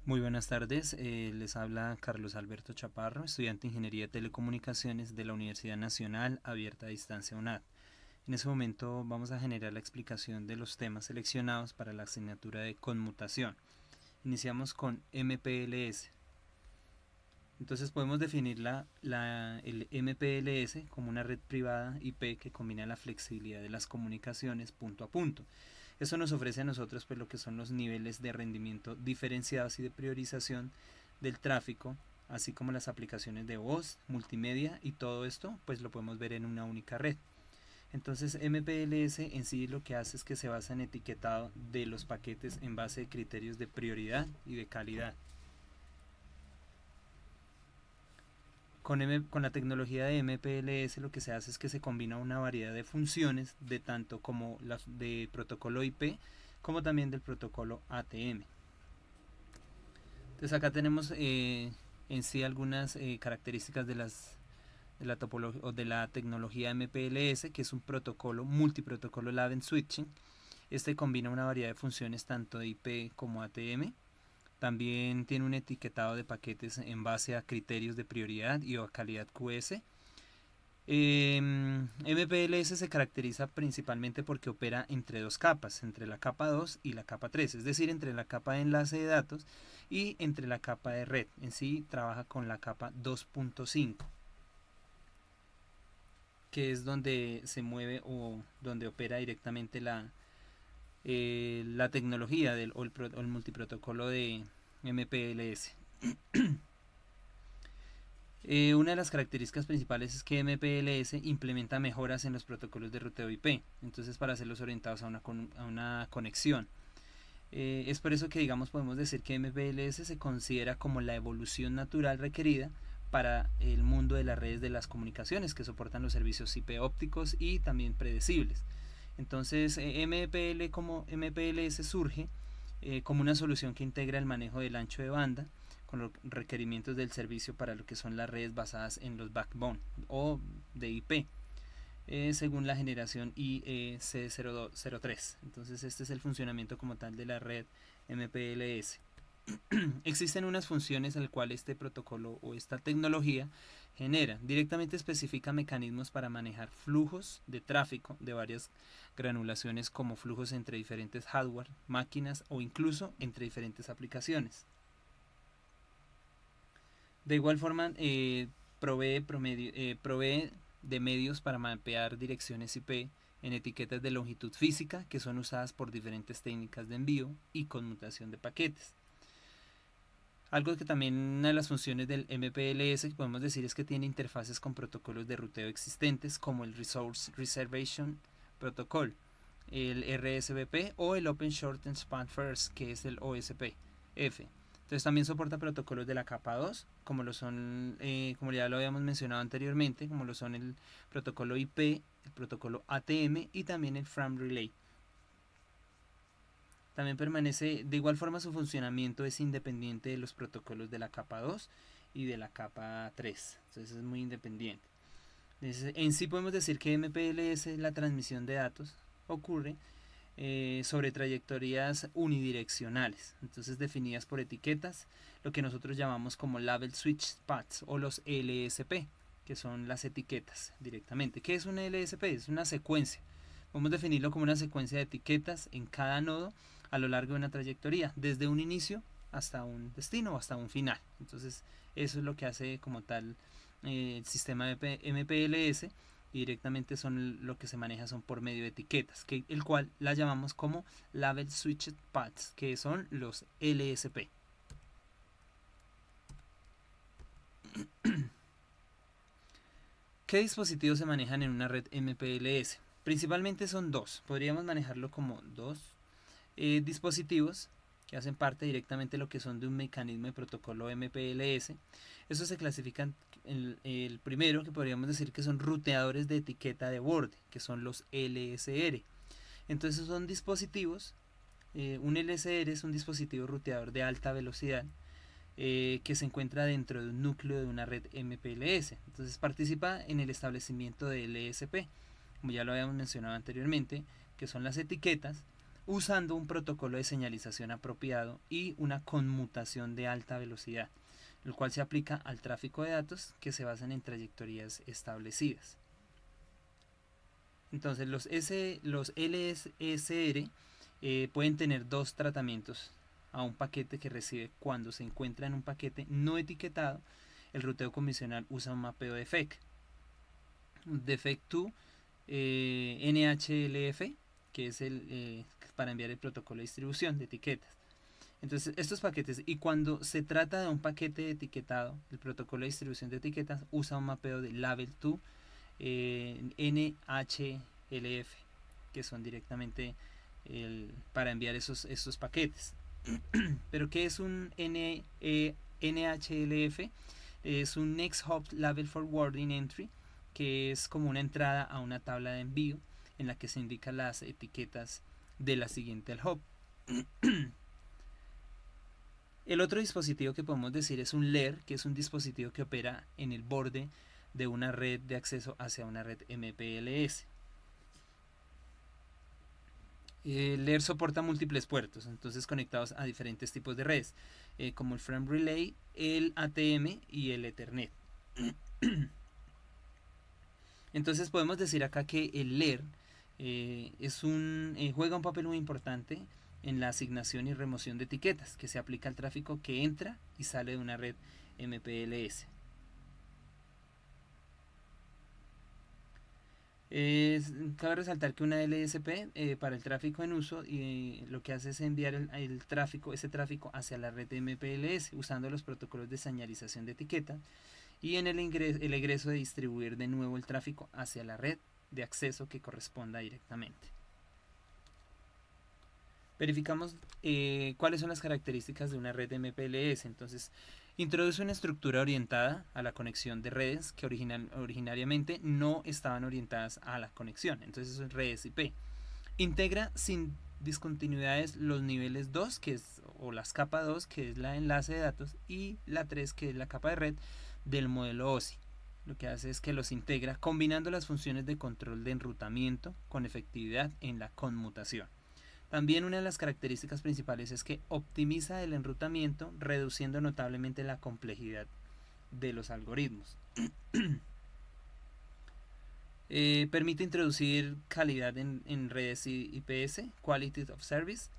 Muy buenas tardes, les habla Carlos Alberto Chaparro, estudiante de Ingeniería de Telecomunicaciones de la Universidad Nacional Abierta a Distancia UNAD. En este momento vamos a generar la explicación de los temas seleccionados para la asignatura de conmutación. Iniciamos con MPLS. Entonces podemos definir el MPLS como una red privada IP que combina la flexibilidad de las comunicaciones punto a punto. Eso nos ofrece a nosotros pues lo que son los niveles de rendimiento diferenciados y de priorización del tráfico, así como las aplicaciones de voz, multimedia y todo esto pues lo podemos ver en una única red. Entonces MPLS en sí lo que hace es que se basa en etiquetado de los paquetes en base de criterios de prioridad y de calidad. Con la tecnología de MPLS lo que se hace es que se combina una variedad de funciones de tanto como las de protocolo IP como también del protocolo ATM. Entonces acá tenemos en sí algunas características la topología o de la tecnología MPLS, que es un protocolo multiprotocolo Latent Switching. Este combina una variedad de funciones tanto de IP como ATM. También tiene un etiquetado de paquetes en base a criterios de prioridad y o calidad QS. MPLS se caracteriza principalmente porque opera entre dos capas, entre la capa 2 y la capa 3, es decir, entre la capa de enlace de datos y entre la capa de red. En sí trabaja con la capa 2.5, que es donde se mueve o donde opera directamente la tecnología o el multiprotocolo de MPLS. Una de las características principales es que MPLS implementa mejoras en los protocolos de ruteo IP, entonces para hacerlos orientados a una conexión. Es por eso que digamos podemos decir que MPLS se considera como la evolución natural requerida para el mundo de las redes de las comunicaciones que soportan los servicios IP ópticos y también predecibles. Entonces MPLS surge como una solución que integra el manejo del ancho de banda con los requerimientos del servicio para lo que son las redes basadas en los backbone o de IP, según la generación IEC03. Entonces este es el funcionamiento como tal de la red MPLS. Existen unas funciones al cual este protocolo o esta tecnología genera. Directamente especifica mecanismos para manejar flujos de tráfico de varias granulaciones como flujos entre diferentes hardware, máquinas o incluso entre diferentes aplicaciones. De igual forma, provee de medios para mapear direcciones IP en etiquetas de longitud física que son usadas por diferentes técnicas de envío y conmutación de paquetes. Algo que también una de las funciones del MPLS que podemos decir es que tiene interfaces con protocolos de ruteo existentes como el Resource Reservation Protocol, el RSVP o el Open Shortened Span First, que es el OSPF. Entonces también soporta protocolos de la capa 2, como lo son, como ya lo habíamos mencionado anteriormente, como lo son el protocolo IP, el protocolo ATM y también el Frame Relay. También permanece, de igual forma su funcionamiento es independiente de los protocolos de la capa 2 y de la capa 3, entonces es muy independiente. Entonces, en sí podemos decir que MPLS, la transmisión de datos, ocurre sobre trayectorias unidireccionales, entonces definidas por etiquetas, lo que nosotros llamamos como Label Switch Paths o los LSP, que son las etiquetas directamente. ¿Qué es un LSP? Es una secuencia. Podemos definirlo como una secuencia de etiquetas en cada nodo a lo largo de una trayectoria, desde un inicio hasta un destino o hasta un final. Entonces eso es lo que hace como tal el sistema de MPLS, y directamente son lo que se maneja son por medio de etiquetas, el cual la llamamos como Label Switched Paths, que son los LSP. ¿Qué dispositivos se manejan en una red MPLS? Principalmente son dos, podríamos manejarlo como dos dispositivos que hacen parte directamente de lo que son de un mecanismo de protocolo MPLS. Estos se clasifican en el primero, que podríamos decir que son ruteadores de etiqueta de borde, que son los LSR. Entonces son dispositivos, un LSR es un dispositivo ruteador de alta velocidad que se encuentra dentro de un núcleo de una red MPLS. Entonces participa en el establecimiento de LSP, como ya lo habíamos mencionado anteriormente, que son las etiquetas usando un protocolo de señalización apropiado y una conmutación de alta velocidad, el cual se aplica al tráfico de datos que se basan en trayectorias establecidas. Entonces los LSR pueden tener dos tratamientos a un paquete que recibe cuando se encuentra en un paquete no etiquetado. El ruteo convencional usa un mapeo de FEC, defect2 NHLF, que es para enviar el protocolo de distribución de etiquetas. Entonces estos paquetes, y cuando se trata de un paquete etiquetado, el protocolo de distribución de etiquetas usa un mapeo de label2 NHLF, que son directamente para enviar esos paquetes. Pero ¿qué es un NHLF? Es un Next Hop Label Forwarding Entry, que es como una entrada a una tabla de envío en la que se indican las etiquetas de la siguiente hop. El otro dispositivo que podemos decir es un LER, que es un dispositivo que opera en el borde de una red de acceso hacia una red MPLS. El LER soporta múltiples puertos, entonces conectados a diferentes tipos de redes, como el Frame Relay, el ATM y el Ethernet. Entonces podemos decir acá que el LER juega un papel muy importante en la asignación y remoción de etiquetas que se aplica al tráfico que entra y sale de una red MPLS. Cabe resaltar que una LSP para el tráfico en uso lo que hace es enviar ese tráfico hacia la red MPLS usando los protocolos de señalización de etiqueta, y en el egreso de distribuir de nuevo el tráfico hacia la red de acceso que corresponda directamente. Verificamos cuáles son las características de una red MPLS. Entonces, introduce una estructura orientada a la conexión de redes que originariamente no estaban orientadas a la conexión. Entonces, eso es redes IP. Integra sin discontinuidades los niveles 2, o las capa 2, que es la enlace de datos, y la 3, que es la capa de red del modelo OSI. Lo que hace es que los integra combinando las funciones de control de enrutamiento con efectividad en la conmutación. También una de las características principales es que optimiza el enrutamiento, reduciendo notablemente la complejidad de los algoritmos. Permite introducir calidad en redes IPS, Quality of Service,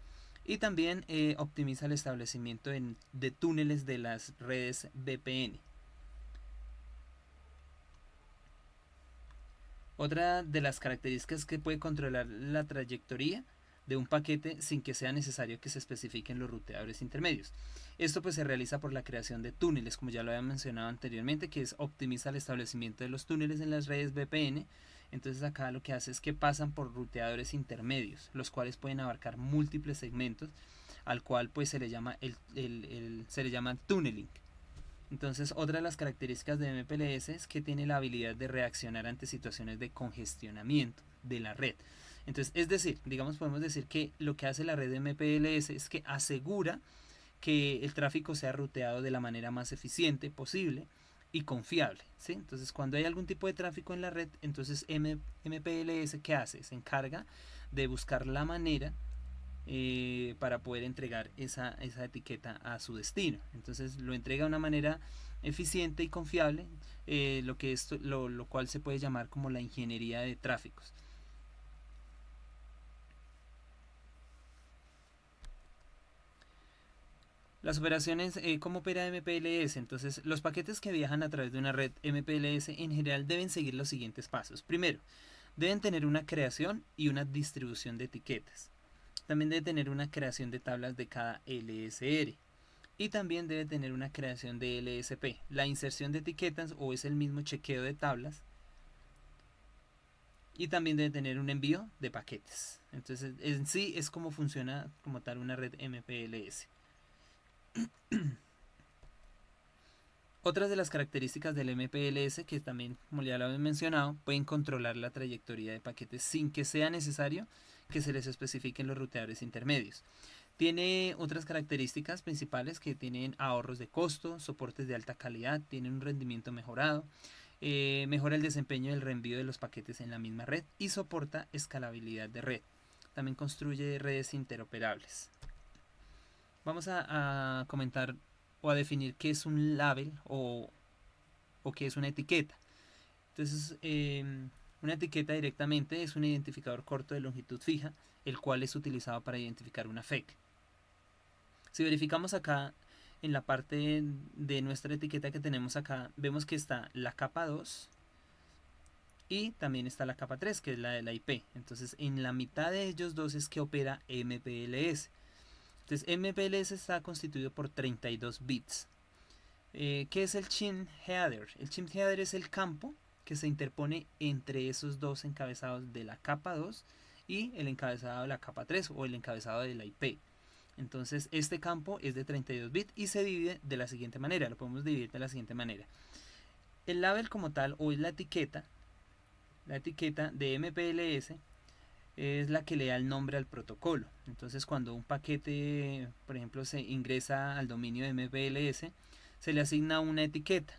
y también optimiza el establecimiento de túneles de las redes VPN. Otra de las características es que puede controlar la trayectoria de un paquete sin que sea necesario que se especifiquen los ruteadores intermedios. Esto pues se realiza por la creación de túneles, como ya lo había mencionado anteriormente, que optimiza el establecimiento de los túneles en las redes VPN. Entonces acá lo que hace es que pasan por ruteadores intermedios, los cuales pueden abarcar múltiples segmentos, al cual pues se le llama tunneling. Entonces otra de las características de MPLS es que tiene la habilidad de reaccionar ante situaciones de congestionamiento de la red. Entonces, es decir, podemos decir que lo que hace la red de MPLS es que asegura que el tráfico sea ruteado de la manera más eficiente posible y confiable, ¿sí? Entonces, cuando hay algún tipo de tráfico en la red, entonces MPLS, ¿qué hace? Se encarga de buscar la manera para poder entregar esa etiqueta a su destino. Entonces, lo entrega de una manera eficiente y confiable, lo cual se puede llamar como la ingeniería de tráficos. Las operaciones, ¿cómo opera MPLS? Entonces, los paquetes que viajan a través de una red MPLS en general deben seguir los siguientes pasos. Primero, deben tener una creación y una distribución de etiquetas. También debe tener una creación de tablas de cada LSR. Y también debe tener una creación de LSP. La inserción de etiquetas o es el mismo chequeo de tablas. Y también debe tener un envío de paquetes. Entonces, en sí es como funciona como tal una red MPLS. Otras de las características del MPLS, que también, como ya lo habéis mencionado, pueden controlar la trayectoria de paquetes sin que sea necesario que se les especifiquen los ruteadores intermedios. Tiene otras características principales que tienen ahorros de costo, soportes de alta calidad, tienen un rendimiento mejorado, mejora el desempeño del reenvío de los paquetes en la misma red y soporta escalabilidad de red. también construye redes interoperables. Vamos a comentar o a definir qué es un label o qué es una etiqueta. Entonces, una etiqueta directamente es un identificador corto de longitud fija, el cual es utilizado para identificar una FEC. Si verificamos acá en la parte de nuestra etiqueta que tenemos acá, vemos que está la capa 2 y también está la capa 3, que es la de la IP. Entonces, en la mitad de ellos dos es que opera MPLS. Entonces, MPLS está constituido por 32 bits. ¿Qué es el chim header? El chim header es el campo que se interpone entre esos dos encabezados de la capa 2 y el encabezado de la capa 3 o el encabezado de la IP. Entonces este campo es de 32 bits y se divide de la siguiente manera, lo podemos dividir de la siguiente manera. El label como tal o es la etiqueta de MPLS es la que le da el nombre al protocolo. Entonces cuando un paquete, por ejemplo, se ingresa al dominio de MPLS, se le asigna una etiqueta.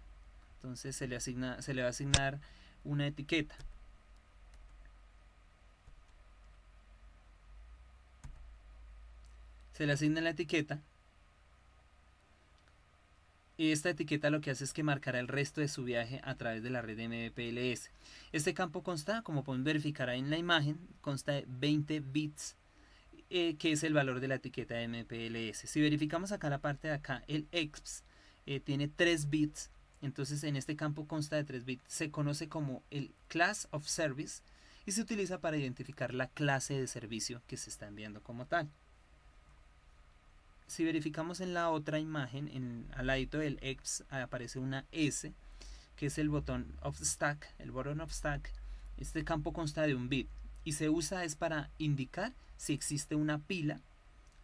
Entonces se le va a asignar una etiqueta. Se le asigna la etiqueta. Y esta etiqueta lo que hace es que marcará el resto de su viaje a través de la red de MPLS. Este campo consta, como pueden verificar ahí en la imagen, consta de 20 bits, que es el valor de la etiqueta de MPLS. Si verificamos acá la parte de acá, el EXP tiene 3 bits. Entonces en este campo consta de 3 bits. Se conoce como el Class of Service y se utiliza para identificar la clase de servicio que se está enviando como tal. Si verificamos en la otra imagen, al ladito del EXP aparece una S, que es el botón of stack. El botón of stack, este campo consta de un bit y se usa es para indicar si existe una pila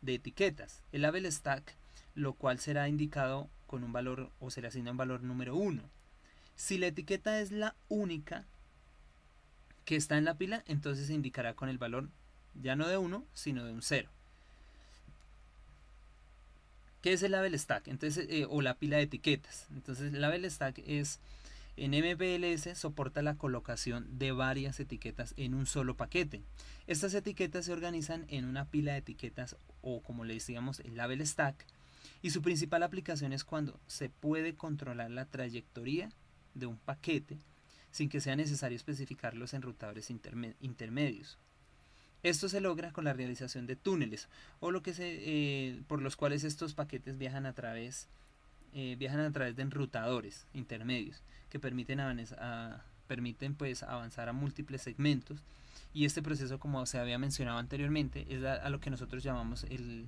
de etiquetas. El label stack, lo cual será indicado con un valor o se le asigna un valor número 1. Si la etiqueta es la única que está en la pila, entonces se indicará con el valor ya no de 1, sino de un 0. ¿Qué es el label stack? Entonces, o la pila de etiquetas. Entonces, el label stack es, en MPLS soporta la colocación de varias etiquetas en un solo paquete. Estas etiquetas se organizan en una pila de etiquetas o como le decíamos el label stack, y su principal aplicación es cuando se puede controlar la trayectoria de un paquete sin que sea necesario especificar los enrutadores intermedios. Esto se logra con la realización de túneles o por los cuales estos paquetes viajan a través de enrutadores intermedios que permiten avanzar a múltiples segmentos, y este proceso, como se había mencionado anteriormente, es a lo que nosotros llamamos el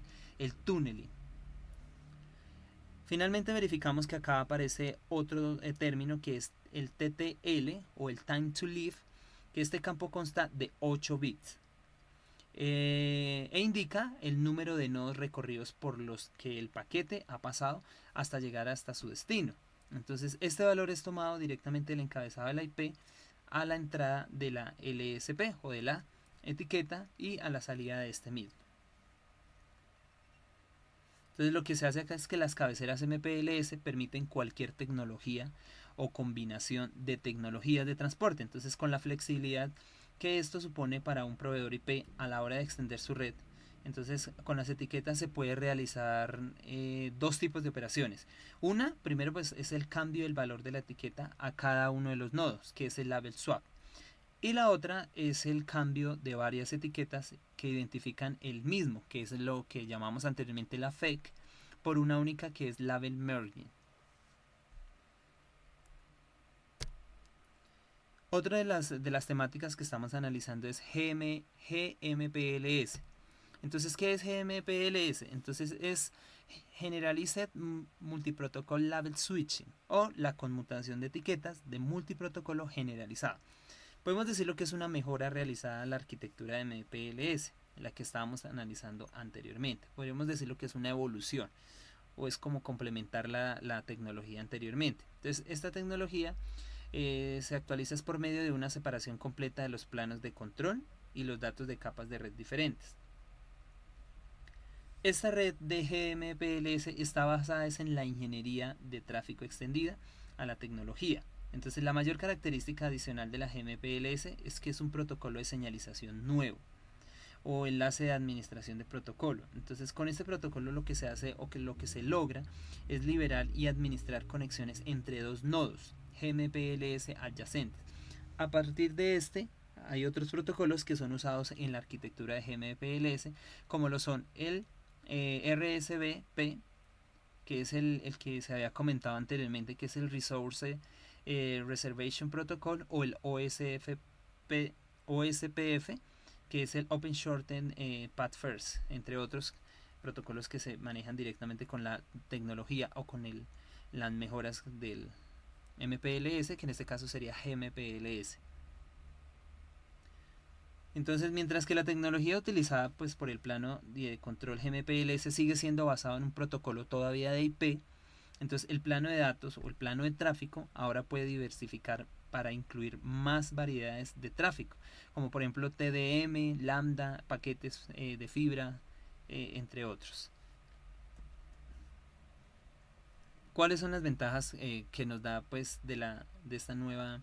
tunneling. Finalmente verificamos que acá aparece otro término que es el TTL o el Time to Live, que este campo consta de 8 bits. E indica el número de nodos recorridos por los que el paquete ha pasado hasta llegar hasta su destino. Entonces este valor es tomado directamente del encabezado de la IP a la entrada de la LSP o de la etiqueta y a la salida de este mismo. Entonces lo que se hace acá es que las cabeceras MPLS permiten cualquier tecnología o combinación de tecnologías de transporte. Entonces con la flexibilidad que esto supone para un proveedor IP a la hora de extender su red, entonces con las etiquetas se puede realizar dos tipos de operaciones. Una, primero pues es el cambio del valor de la etiqueta a cada uno de los nodos, que es el label swap. Y la otra es el cambio de varias etiquetas que identifican el mismo, que es lo que llamamos anteriormente la FEC, por una única que es label merging. Otra de las temáticas que estamos analizando es GMPLS. Entonces, ¿qué es GMPLS? Entonces es Generalized Multiprotocol Label Switching o la conmutación de etiquetas de multiprotocolo generalizado. Podemos decir lo que es una mejora realizada a la arquitectura de MPLS, la que estábamos analizando anteriormente. Podríamos decir lo que es una evolución o es como complementar la tecnología anteriormente. Entonces, esta tecnología se actualiza por medio de una separación completa de los planos de control y los datos de capas de red diferentes. Esta red de GMPLS está basada en la ingeniería de tráfico extendida a la tecnología. Entonces la mayor característica adicional de la GMPLS es que es un protocolo de señalización nuevo o enlace de administración de protocolo. Entonces con este protocolo lo que se hace o que lo que se logra es liberar y administrar conexiones entre dos nodos GMPLS adyacentes. A partir de este hay otros protocolos que son usados en la arquitectura de GMPLS, como lo son el RSVP, que es el que se había comentado anteriormente, que es el Resource Reservation Protocol, o el OSPF, que es el Open Shortened Path First, entre otros protocolos que se manejan directamente con la tecnología o con las mejoras del MPLS, que en este caso sería GMPLS. Entonces, mientras que la tecnología utilizada pues, por el plano de control GMPLS sigue siendo basado en un protocolo todavía de IP, entonces el plano de datos o el plano de tráfico ahora puede diversificar para incluir más variedades de tráfico, como por ejemplo TDM, lambda, paquetes de fibra, entre otros. ¿Cuáles son las ventajas que nos da pues de esta nueva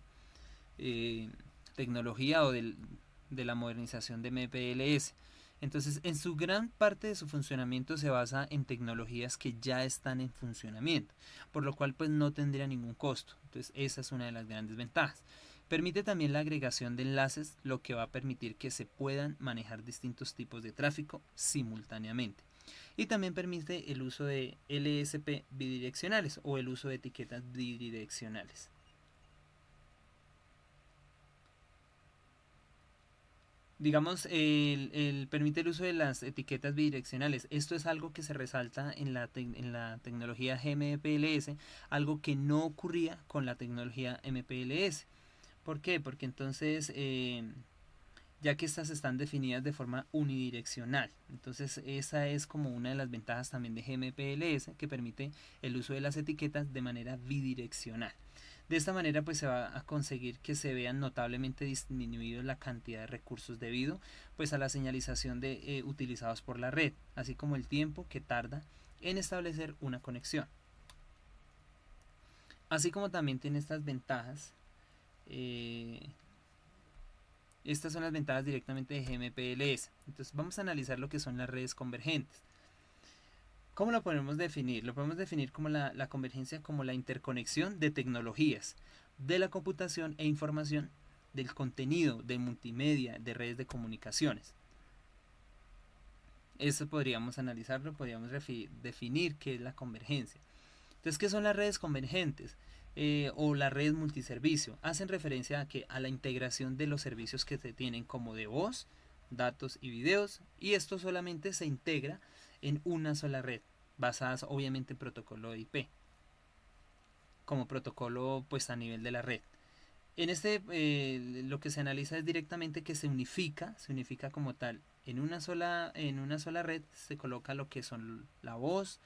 tecnología o de la modernización de MPLS? Entonces, en su gran parte de su funcionamiento se basa en tecnologías que ya están en funcionamiento, por lo cual pues no tendría ningún costo. Entonces, esa es una de las grandes ventajas. Permite también la agregación de enlaces, lo que va a permitir que se puedan manejar distintos tipos de tráfico simultáneamente. Y también permite el uso de LSP bidireccionales o el uso de etiquetas bidireccionales. Digamos, permite el uso de las etiquetas bidireccionales. Esto es algo que se resalta en la tecnología GMPLS, algo que no ocurría con la tecnología MPLS. ¿Por qué? Porque entonces, ya que estas están definidas de forma unidireccional, entonces esa es como una de las ventajas también de GMPLS, que permite el uso de las etiquetas de manera bidireccional. De esta manera pues se va a conseguir que se vean notablemente disminuidos la cantidad de recursos debido pues a la señalización utilizados por la red, así como el tiempo que tarda en establecer una conexión. Así como también tiene estas ventajas, estas son las ventajas directamente de GMPLS. Entonces vamos a analizar lo que son las redes convergentes. ¿Cómo lo podemos definir? Lo podemos definir como la convergencia como la interconexión de tecnologías, de la computación e información, del contenido, de multimedia, de redes de comunicaciones. Eso podríamos analizarlo, podríamos definir qué es la convergencia. Entonces, ¿qué son las redes convergentes? O las redes multiservicio. Hacen referencia a la integración de los servicios que se tienen como de voz, datos y videos, y esto solamente se integra en una sola red, basadas obviamente en protocolo de IP, como protocolo pues a nivel de la red. En lo que se analiza es directamente que se unifica como tal en una sola red. Se coloca lo que son la voz,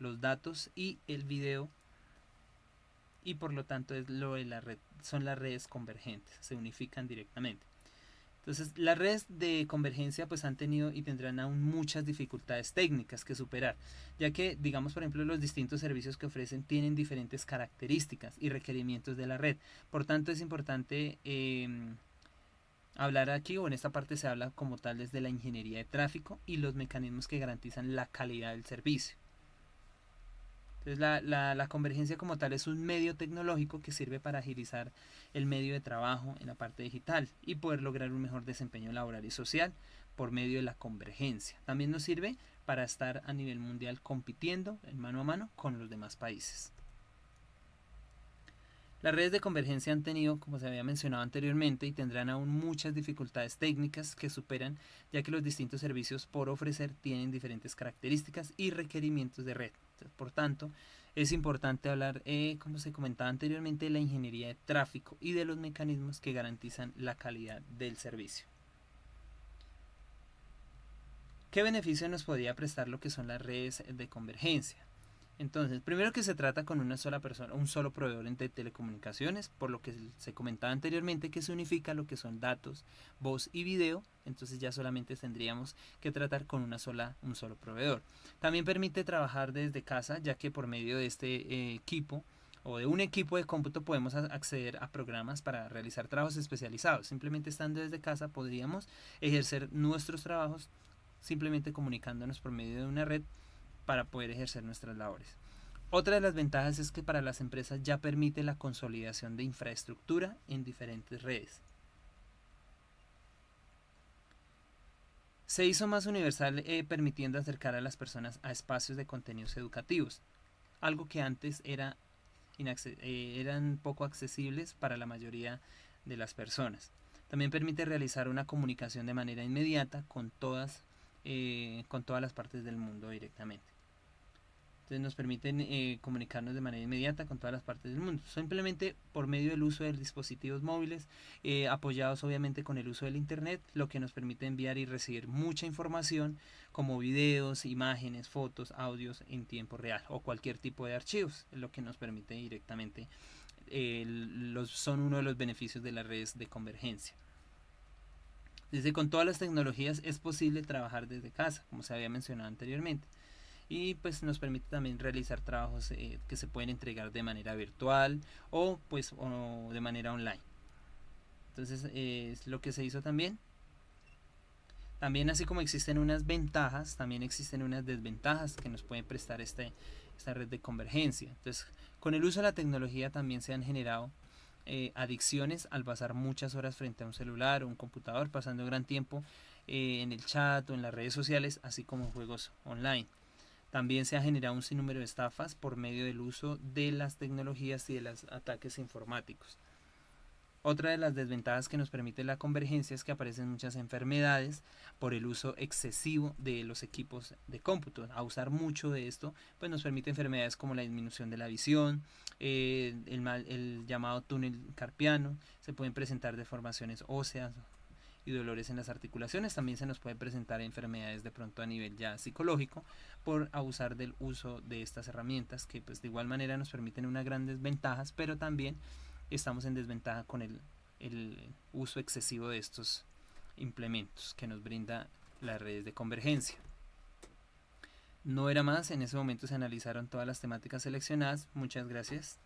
los datos y el video, y por lo tanto es lo de la red, son las redes convergentes, se unifican directamente. Entonces, las redes de convergencia pues han tenido y tendrán aún muchas dificultades técnicas que superar, ya que, digamos, por ejemplo, los distintos servicios que ofrecen tienen diferentes características y requerimientos de la red. Por tanto, es importante hablar aquí, o en esta parte se habla como tal desde la ingeniería de tráfico y los mecanismos que garantizan la calidad del servicio. Entonces la convergencia como tal es un medio tecnológico que sirve para agilizar el medio de trabajo en la parte digital y poder lograr un mejor desempeño laboral y social por medio de la convergencia. También nos sirve para estar a nivel mundial compitiendo en mano a mano con los demás países. Las redes de convergencia han tenido, como se había mencionado anteriormente, y tendrán aún muchas dificultades técnicas que superan, ya que los distintos servicios por ofrecer tienen diferentes características y requerimientos de red. Por tanto, es importante hablar, como se comentaba anteriormente, de la ingeniería de tráfico y de los mecanismos que garantizan la calidad del servicio. ¿Qué beneficio nos podría prestar lo que son las redes de convergencia? Entonces, primero que se trata con una sola persona, un solo proveedor de telecomunicaciones, por lo que se comentaba anteriormente que se unifica lo que son datos, voz y video. Entonces ya solamente tendríamos que tratar con un solo proveedor. También permite trabajar desde casa, ya que por medio de este equipo o de un equipo de cómputo podemos acceder a programas para realizar trabajos especializados. Simplemente estando desde casa podríamos ejercer nuestros trabajos simplemente comunicándonos por medio de una red para poder ejercer nuestras labores. Otra de las ventajas es que para las empresas ya permite la consolidación de infraestructura en diferentes redes. Se hizo más universal permitiendo acercar a las personas a espacios de contenidos educativos, algo que antes eran poco accesibles para la mayoría de las personas. También permite realizar una comunicación de manera inmediata con todas las partes del mundo directamente. Entonces nos permiten comunicarnos de manera inmediata con todas las partes del mundo, simplemente por medio del uso de dispositivos móviles, apoyados obviamente con el uso del internet, lo que nos permite enviar y recibir mucha información como videos, imágenes, fotos, audios en tiempo real o cualquier tipo de archivos, lo que nos permite directamente, son uno de los beneficios de las redes de convergencia. Con todas las tecnologías es posible trabajar desde casa, como se había mencionado anteriormente. Y pues nos permite también realizar trabajos que se pueden entregar de manera virtual o de manera online. Entonces es lo que se hizo también. También, así como existen unas ventajas, también existen unas desventajas que nos pueden prestar esta red de convergencia. Entonces, con el uso de la tecnología también se han generado adicciones al pasar muchas horas frente a un celular o un computador, pasando gran tiempo en el chat o en las redes sociales, así como en juegos online. También se ha generado un sinnúmero de estafas por medio del uso de las tecnologías y de los ataques informáticos. Otra de las desventajas que nos permite la convergencia es que aparecen muchas enfermedades por el uso excesivo de los equipos de cómputo. A usar mucho de esto, pues nos permite enfermedades como la disminución de la visión, el llamado túnel carpiano, se pueden presentar deformaciones óseas y dolores en las articulaciones. También se nos puede presentar enfermedades de pronto a nivel ya psicológico por abusar del uso de estas herramientas, que pues de igual manera nos permiten unas grandes ventajas, pero también estamos en desventaja con el uso excesivo de estos implementos que nos brinda las redes de convergencia. No era más, en ese momento se analizaron todas las temáticas seleccionadas. Muchas gracias.